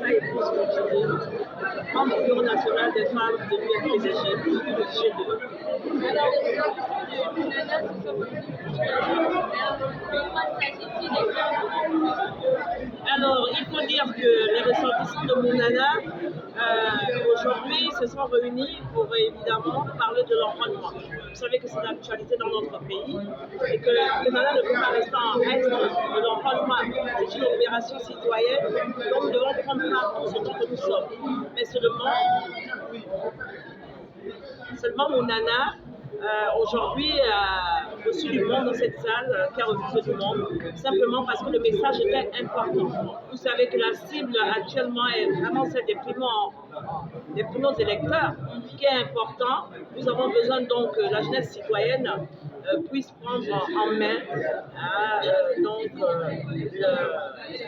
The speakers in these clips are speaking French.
Nana est constituée comme bureau national des femmes de l'UFPDG chez eux. Alors, le Nana, c'est comme comment s'agit-il exactement? Alors, il faut dire que les ressortissants de Mounana, aujourd'hui, se sont réunis pour évidemment parler de l'enrôlement. Vous savez que c'est l'actualité dans notre pays et que Mounana ne peut pas rester en reste de l'enrôlement. C'est une opération citoyenne dont nous devons prendre part en ce temps que nous sommes. Mais seulement Mounana, aujourd'hui, a reçu du monde dans cette salle, qui a refusé du monde, simplement parce que le message était important. Vous savez que la cible actuellement est vraiment celle des primo-électeurs, qui est important. Nous avons besoin donc que la jeunesse citoyenne puisse prendre en main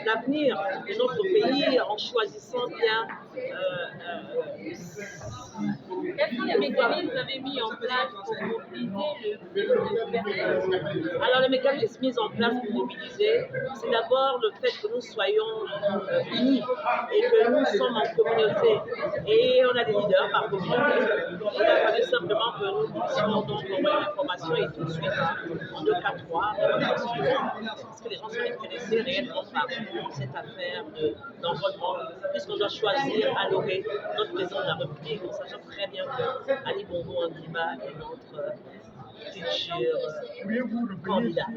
l'avenir de notre pays en choisissant bien. Quels sont les mécanismes que vous avez mis en place pour mobiliser le personnel? Alors, les mécanismes mis en place pour mobiliser, c'est d'abord le fait que nous soyons unis et que nous sommes en communauté. Et on a des leaders par communauté. Il a fallu simplement que nous puissions donc envoyer l'information et tout de suite, en 2 4 3, parce que les gens sont intéressés réellement par cette affaire d'enrôlement, puisqu'on doit choisir à Loré notre président de la République, en sachant très bien que Ali Bongo Ondimba est notre futur candidat.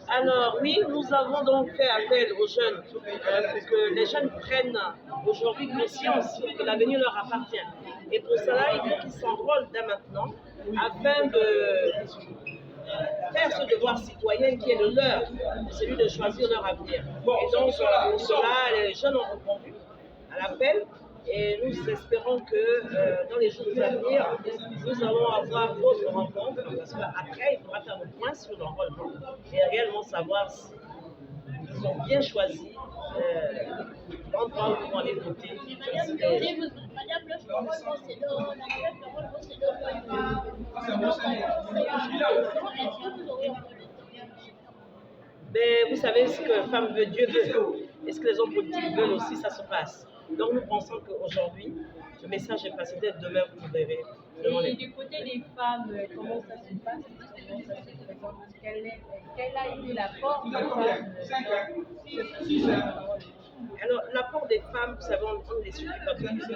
Alors oui, nous avons donc fait appel aux jeunes pour que les jeunes prennent aujourd'hui conscience que l'avenir leur appartient. Et pour cela, il faut qu'ils s'enrôlent dès maintenant afin de faire ce devoir citoyen qui est le leur, celui de choisir leur avenir. Et donc, pour cela, les jeunes ont répondu à l'appel et nous espérons que dans les jours à venir, nous allons avoir d'autres rencontres parce qu'après, il faudra faire le point sur l'enrôlement et réellement savoir s'ils ont bien choisi l'endroit où ils vont aller voter. Madame, le enrôlement, c'est Mais vous savez ce que femme veut, Dieu veut. Et ce que les hommes politiques veulent aussi, ça se passe. Donc nous pensons qu'aujourd'hui, le message est passé. Dès demain, vous verrez. Et du côté des femmes, comment ça se passe? Comment ça se présente? Quel a été l'apport des femmes? Alors, l'apport des femmes, vous savez, on ne les suffit pas beaucoup.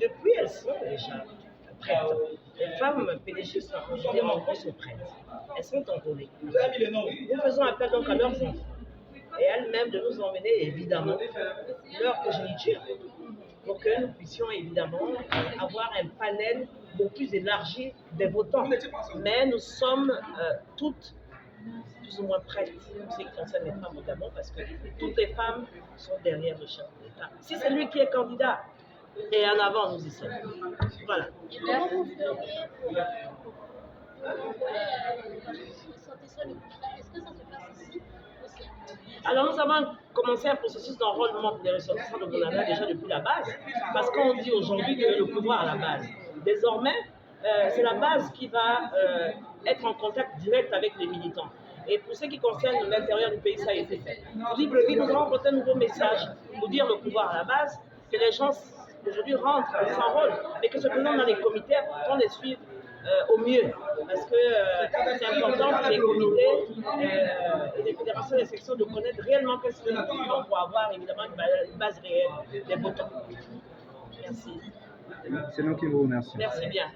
Depuis, elles sont déjà prêtes. Les femmes pédégistes, en sont prêtes. Elles sont enrôlées. Nous faisons appel donc à leurs enfants et elles-mêmes de nous emmener évidemment leur progéniture pour que nous puissions évidemment avoir un panel beaucoup plus élargi des votants. Mais nous sommes toutes plus ou moins prêtes pour ce qui concerne les femmes au Gabon parce que toutes les femmes sont derrière le chef de l'État. Si c'est lui qui est candidat, et en avant nous y sommes. Voilà. Alors nous avons commencé un processus d'enrôlement pour les ressortissants de Mounana déjà depuis la base, parce qu'on dit aujourd'hui que le pouvoir à la base. Désormais, c'est la base qui va être en contact direct avec les militants. Et pour ce qui concerne l'intérieur du pays, ça a été fait. Pour Libreville, nous avons porté un nouveau message pour dire le pouvoir à la base, que les gens aujourd'hui rentrent, s'enrôlent, mais que se présent dans les comités pour les suivre au mieux. Parce que c'est important pour les comités et les fédérations des sections de connaître réellement qu'est-ce que nous voulons pour avoir évidemment une base réelle des votants. Merci. C'est nous qui vous remercions. Merci bien.